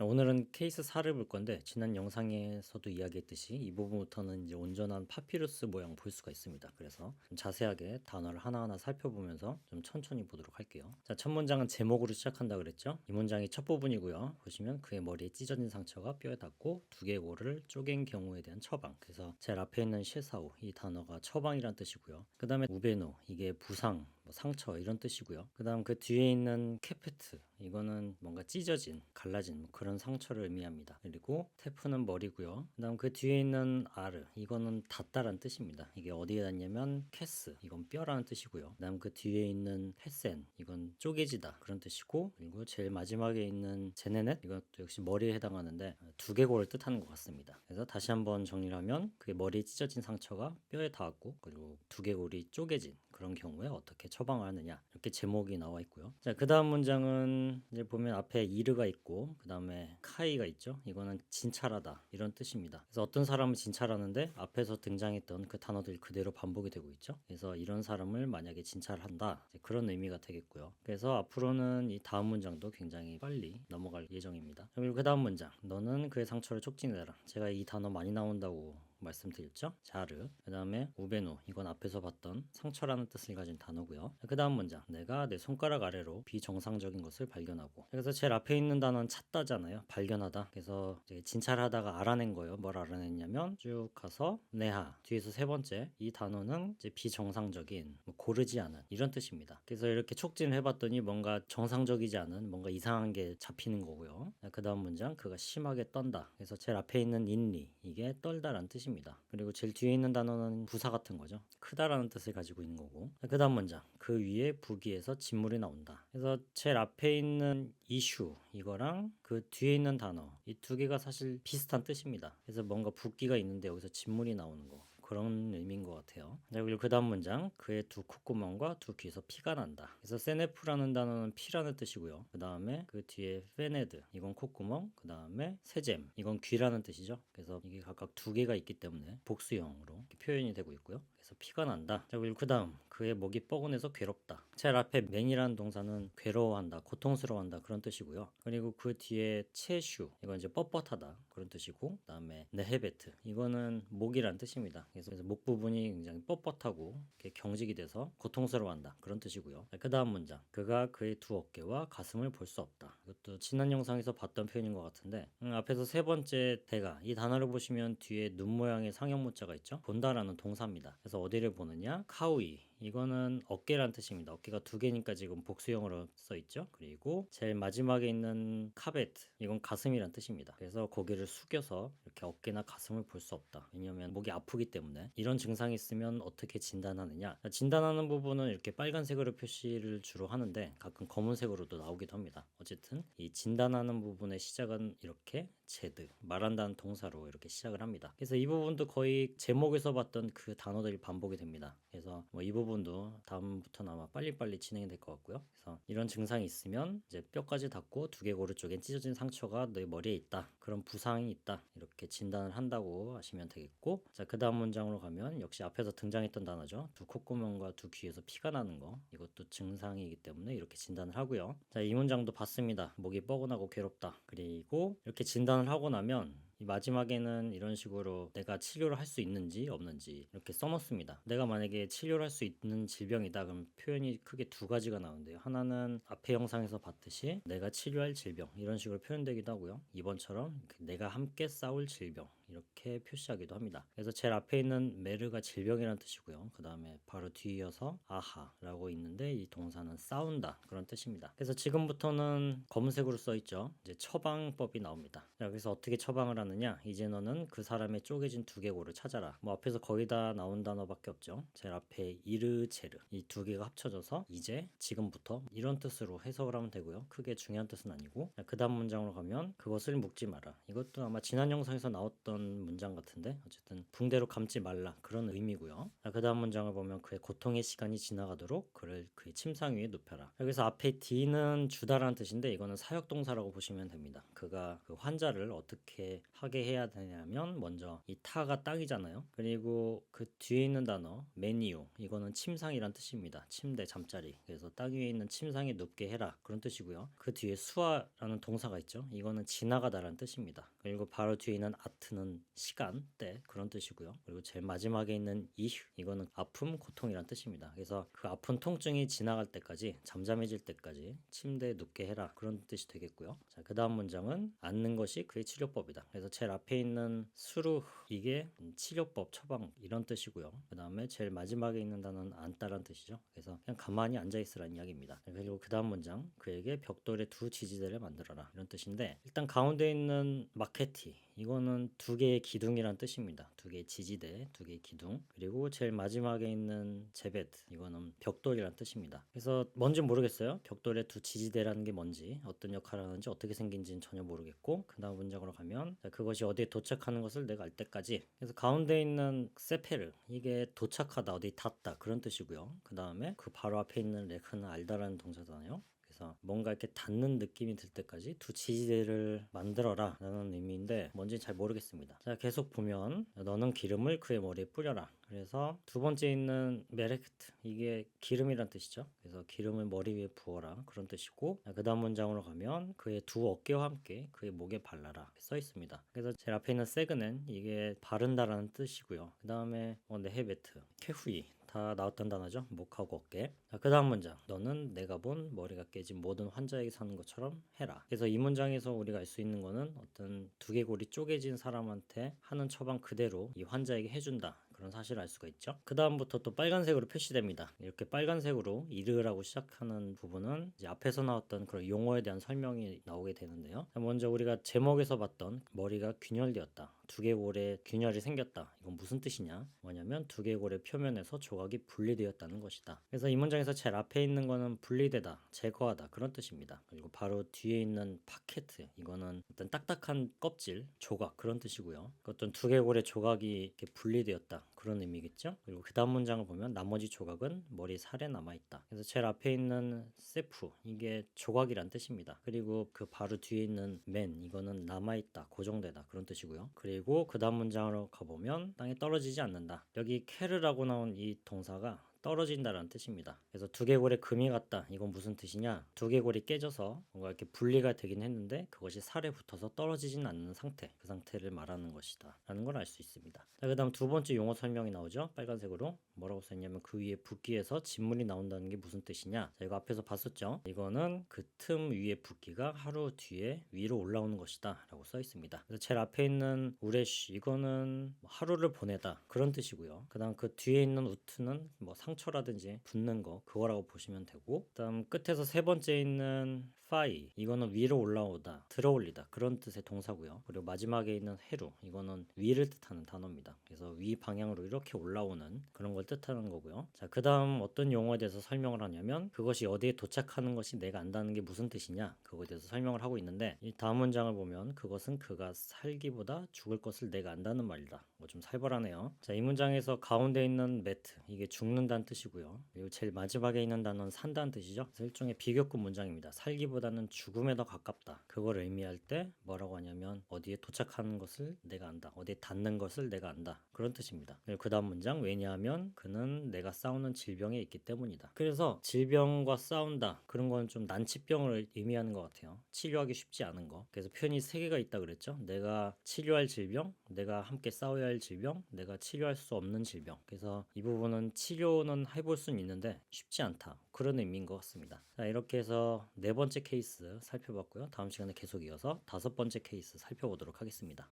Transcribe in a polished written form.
오늘은 케이스 4를 볼 건데 지난 영상에서도 이야기했듯이 이 부분부터는 이제 온전한 파피루스 모양 볼 수가 있습니다. 그래서 좀 자세하게 단어를 하나하나 살펴보면서 좀 천천히 보도록 할게요. 자, 첫 문장은 제목으로 시작한다 그랬죠? 이 문장이 첫 부분이고요. 보시면 그의 머리에 찢어진 상처가 뼈에 닿고 두개골을 쪼갠 경우에 대한 처방. 그래서 제일 앞에 있는 셰사오 이 단어가 처방이란 뜻이고요. 그 다음에 우베노 이게 부상, 상처 이런 뜻이고요. 그 다음 그 뒤에 있는 케페트 이거는 뭔가 찢어진, 갈라진 그런 상처를 의미합니다. 그리고 테프는 머리고요. 그 다음 그 뒤에 있는 아르 이거는 닿다란 뜻입니다. 이게 어디에 닿냐면 캐스 이건 뼈라는 뜻이고요. 그 다음 그 뒤에 있는 헤센 이건 쪼개지다 그런 뜻이고, 그리고 제일 마지막에 있는 제네넷 이것도 역시 머리에 해당하는데 두개골을 뜻하는 것 같습니다. 그래서 다시 한번 정리를 하면 그게 머리에 찢어진 상처가 뼈에 닿았고 그리고 두개골이 쪼개진 그런 경우에 어떻게 처방을 하느냐 이렇게 제목이 나와 있고요. 자, 그 다음 문장은 이제 보면 앞에 이르가 있고 그 다음에 카이가 있죠. 이거는 진찰하다 이런 뜻입니다. 그래서 어떤 사람을 진찰하는데 앞에서 등장했던 그 단어들이 그대로 반복이 되고 있죠. 그래서 이런 사람을 만약에 진찰한다 그런 의미가 되겠고요. 그래서 앞으로는 이 다음 문장도 굉장히 빨리 넘어갈 예정입니다. 그리고 그 다음 문장 너는 그의 상처를 촉진해라. 제가 이 단어 많이 나온다고 말씀드렸죠. 자르 그 다음에 우베노 이건 앞에서 봤던 상처라는 뜻을 가진 단어고요. 그 다음 문장 내가 내 손가락 아래로 비정상적인 것을 발견하고, 그래서 제일 앞에 있는 단어는 찾다잖아요. 발견하다. 그래서 이제 진찰하다가 알아낸 거예요. 뭘 알아냈냐면 쭉 가서 네하 뒤에서 세 번째 이 단어는 이제 비정상적인 고르지 않은 이런 뜻입니다. 그래서 이렇게 촉진을 해봤더니 뭔가 정상적이지 않은 뭔가 이상한 게 잡히는 거고요. 그 다음 문장 그가 심하게 떤다. 그래서 제일 앞에 있는 인리 이게 떨다라는 뜻입니다. 그리고 제일 뒤에 있는 단어는 부사 같은 거죠. 크다라는 뜻을 가지고 있는 거고, 그 다음 문장 그 위에 부기에서 진물이 나온다. 그래서 제일 앞에 있는 이슈 이거랑 그 뒤에 있는 단어 이 두 개가 사실 비슷한 뜻입니다. 그래서 뭔가 붓기가 있는데 여기서 진물이 나오는 거 그런 의미인 것 같아요. 그리고 그 다음 문장 그의 두 콧구멍과 두 귀에서 피가 난다. 그래서 세네프라는 단어는 피라는 뜻이고요. 그 다음에 그 뒤에 페네드 이건 콧구멍, 그 다음에 세잼 이건 귀라는 뜻이죠. 그래서 이게 각각 두 개가 있기 때문에 복수형으로 이렇게 표현이 되고 있고요. 그래서 피가 난다. 자, 그리고 그 다음 그의 목이 뻐근해서 괴롭다. 제일 앞에 맨이라는 동사는 괴로워한다, 고통스러워한다 그런 뜻이고요. 그리고 그 뒤에 체슈 이건 이제 뻣뻣하다 그런 뜻이고, 그 다음에 네헤베트 이거는 목이란 뜻입니다. 그래서 목 부분이 굉장히 뻣뻣하고 이렇게 경직이 돼서 고통스러워한다 그런 뜻이고요. 그 다음 문장 그가 그의 두 어깨와 가슴을 볼 수 없다. 이것도 지난 영상에서 봤던 표현인 것 같은데 앞에서 세 번째 대가 이 단어를 보시면 뒤에 눈 모양의 상형문자가 있죠. 본다라는 동사입니다. 그래서 어디를 보느냐 카우이 이거는 어깨란 뜻입니다. 어깨가 두 개니까 지금 복수형으로 써 있죠. 그리고 제일 마지막에 있는 카베트 이건 가슴이란 뜻입니다. 그래서 고개를 숙여서 이렇게 어깨나 가슴을 볼 수 없다. 왜냐하면 목이 아프기 때문에. 이런 증상이 있으면 어떻게 진단하느냐, 진단하는 부분은 이렇게 빨간색으로 표시를 주로 하는데 가끔 검은색으로도 나오기도 합니다. 어쨌든 이 진단하는 부분의 시작은 이렇게 제드 말한다는 동사로 이렇게 시작을 합니다. 그래서 이 부분도 거의 제목에서 봤던 그 단어들이 반복이 됩니다. 그래서 이 부분도 다음부터는 아마 빨리빨리 진행이 될 것 같고요. 그래서 이런 증상이 있으면 이제 뼈까지 닿고 두개골 쪽에 찢어진 상처가 내 머리에 있다, 그런 부상이 있다 이렇게 진단을 한다고 하시면 되겠고, 자, 그 다음 문장으로 가면 역시 앞에서 등장했던 단어죠. 두 콧구멍과 두 귀에서 피가 나는 거 이것도 증상이기 때문에 이렇게 진단을 하고요. 자, 이 문장도 봤습니다. 목이 뻐근하고 괴롭다. 그리고 이렇게 진단을 하고 나면 이 마지막에는 이런 식으로 내가 치료를 할 수 있는지 없는지 이렇게 써놓습니다. 내가 만약에 치료를 할 수 있는 질병이다 그럼 표현이 크게 두 가지가 나오는데요. 하나는 앞에 영상에서 봤듯이 내가 치료할 질병 이런 식으로 표현되기도 하고요. 2번처럼 내가 함께 싸울 질병 이렇게 표시하기도 합니다. 그래서 제일 앞에 있는 메르가 질병이라는 뜻이고요. 그 다음에 바로 뒤이어서 아하라고 있는데 이 동사는 싸운다 그런 뜻입니다. 그래서 지금부터는 검은색으로 써 있죠. 이제 처방법이 나옵니다. 자, 그래서 어떻게 처방을 하느냐, 이제 너는 그 사람의 쪼개진 두개골을 찾아라. 앞에서 거의 다 나온 단어밖에 없죠. 제일 앞에 이르체르 이 두 개가 합쳐져서 이제 지금부터 이런 뜻으로 해석을 하면 되고요. 크게 중요한 뜻은 아니고, 그 다음 문장으로 가면 그것을 묶지 마라. 이것도 아마 지난 영상에서 나왔던 썼던 문장 같은데 어쨌든 붕대로 감지 말라 그런 의미고요. 그 다음 문장을 보면 그의 고통의 시간이 지나가도록 그를 그의 침상 위에 눕혀라. 여기서 앞에 D는 주다라는 뜻인데 이거는 사역동사라고 보시면 됩니다. 그가 그 환자를 어떻게 하게 해야 되냐면 먼저 이 타가 땅이잖아요. 그리고 그 뒤에 있는 단어 메니우 이거는 침상이란 뜻입니다. 침대 잠자리. 그래서 땅 위에 있는 침상에 눕게 해라 그런 뜻이고요. 그 뒤에 수아라는 동사가 있죠. 이거는 지나가다라는 뜻입니다. 그리고 바로 뒤에 있는 아트는 시간, 때 그런 뜻이고요. 그리고 제일 마지막에 있는 이휴 이거는 아픔, 고통이란 뜻입니다. 그래서 그 아픈 통증이 지나갈 때까지 잠잠해질 때까지 침대에 눕게 해라 그런 뜻이 되겠고요. 자, 그 다음 문장은 앉는 것이 그의 치료법이다. 그래서 제일 앞에 있는 수루 이게 치료법, 처방 이런 뜻이고요. 그 다음에 제일 마지막에 있는 단어는 앉다란 뜻이죠. 그래서 그냥 가만히 앉아 있으라는 이야기입니다. 그리고 그 다음 문장 그에게 벽돌에 두 지지대를 만들어라 이런 뜻인데 일단 가운데 있는 마케티 이거는 두 개의 기둥이란 뜻입니다. 두 개의 지지대, 두 개의 기둥. 그리고 제일 마지막에 있는 제베트 이거는 벽돌이란 뜻입니다. 그래서 뭔지 모르겠어요. 벽돌의 두 지지대라는 게 뭔지, 어떤 역할을 하는지, 어떻게 생긴지는 전혀 모르겠고 그 다음 문장으로 가면 그것이 어디에 도착하는 것을 내가 알 때까지. 그래서 가운데 있는 세페르 이게 도착하다, 어디 닿다 그런 뜻이고요. 그 다음에 그 바로 앞에 있는 레크는 알다라는 동사잖아요. 그래서 뭔가 이렇게 닿는 느낌이 들 때까지 두 지지대를 만들어라 라는 의미인데 뭔지 잘 모르겠습니다. 자, 계속 보면 너는 기름을 그의 머리에 뿌려라. 그래서 두 번째 있는 메레크트 이게 기름이란 뜻이죠. 그래서 기름을 머리 위에 부어라 그런 뜻이고 그 다음 문장으로 가면 그의 두 어깨와 함께 그의 목에 발라라 이렇게 써 있습니다. 그래서 제일 앞에 있는 세그는 이게 바른다라는 뜻이고요. 그 다음에 네헤베트, 케후이 다 나왔던 단어죠. 목하고 어깨. 그 다음 문장 너는 내가 본 머리가 깨진 모든 환자에게 사는 것처럼 해라. 그래서 이 문장에서 우리가 알 수 있는 거는 어떤 두개골이 쪼개진 사람한테 하는 처방 그대로 이 환자에게 해준다. 그런 사실을 알 수가 있죠. 그 다음부터 또 빨간색으로 표시됩니다. 이렇게 빨간색으로 이르라고 시작하는 부분은 이제 앞에서 나왔던 그런 용어에 대한 설명이 나오게 되는데요. 먼저 우리가 제목에서 봤던 머리가 균열되었다. 두개골에 균열이 생겼다. 이건 무슨 뜻이냐? 뭐냐면 두개골의 표면에서 조각이 분리되었다는 것이다. 그래서 이 문장에서 제일 앞에 있는 거는 분리되다, 제거하다 그런 뜻입니다. 그리고 바로 뒤에 있는 파케트 이거는 어떤 딱딱한 껍질, 조각 그런 뜻이고요. 어떤 두개골의 조각이 이렇게 분리되었다 그런 의미겠죠. 그리고 그 다음 문장을 보면 나머지 조각은 머리 살에 남아있다. 그래서 제일 앞에 있는 세프 이게 조각이란 뜻입니다. 그리고 그 바로 뒤에 있는 맨 이거는 남아있다, 고정되다 그런 뜻이고요. 그리고 그 다음 문장으로 가보면 땅에 떨어지지 않는다. 여기 케르라고 나온 이 동사가 떨어진다라는 뜻입니다. 그래서 두개골에 금이 갔다. 이건 무슨 뜻이냐? 두개골이 깨져서 뭔가 이렇게 분리가 되긴 했는데 그것이 살에 붙어서 떨어지진 않는 상태. 그 상태를 말하는 것이다. 라는 걸 알 수 있습니다. 자, 그 다음 두 번째 용어 설명이 나오죠. 빨간색으로. 뭐라고 썼냐면 그 위에 붓기에서 진물이 나온다는 게 무슨 뜻이냐? 자, 이거 앞에서 봤었죠. 이거는 그 틈 위에 붓기가 하루 뒤에 위로 올라오는 것이다. 라고 써 있습니다. 그래서 제일 앞에 있는 우레쉬 이거는 하루를 보내다. 그런 뜻이고요. 그 다음 그 뒤에 있는 우트는 뭐 상처라든지 붓는 거 그거라고 보시면 되고 그다음 끝에서 세 번째 있는 파이 이거는 위로 올라오다 들어올리다 그런 뜻의 동사고요. 그리고 마지막에 있는 헤루 이거는 위를 뜻하는 단어입니다. 그래서 위 방향으로 이렇게 올라오는 그런 걸 뜻하는 거고요. 자, 그다음 어떤 용어에 대해서 설명을 하냐면 그것이 어디에 도착하는 것이 내가 안다는 게 무슨 뜻이냐 그거에 대해서 설명을 하고 있는데 이 다음 문장을 보면 그것은 그가 살기보다 죽을 것을 내가 안다는 말이다. 뭐 좀 살벌하네요. 자, 이 문장에서 가운데 있는 매트 이게 죽는다는 뜻이고요. 그리고 제일 마지막에 있는 단어는 산다는 뜻이죠. 그래서 일종의 비교급 문장입니다. 살기보다는 죽음에 더 가깝다. 그걸 의미할 때 뭐라고 하냐면 어디에 도착하는 것을 내가 안다. 어디에 닿는 것을 내가 안다. 그런 뜻입니다. 그리고 그 다음 문장 왜냐하면 그는 내가 싸우는 질병에 있기 때문이다. 그래서 질병과 싸운다. 그런 건 좀 난치병을 의미하는 것 같아요. 치료하기 쉽지 않은 거. 그래서 표현이 세 개가 있다 그랬죠. 내가 치료할 질병, 내가 함께 싸워야 할 질병, 내가 치료할 수 없는 질병. 그래서 이 부분은 치료는 해볼 수는 있는데 쉽지 않다. 그런 의미인 것 같습니다. 자, 이렇게 해서 네 번째 케이스 살펴봤고요. 다음 시간에 계속 이어서 다섯 번째 케이스 살펴보도록 하겠습니다.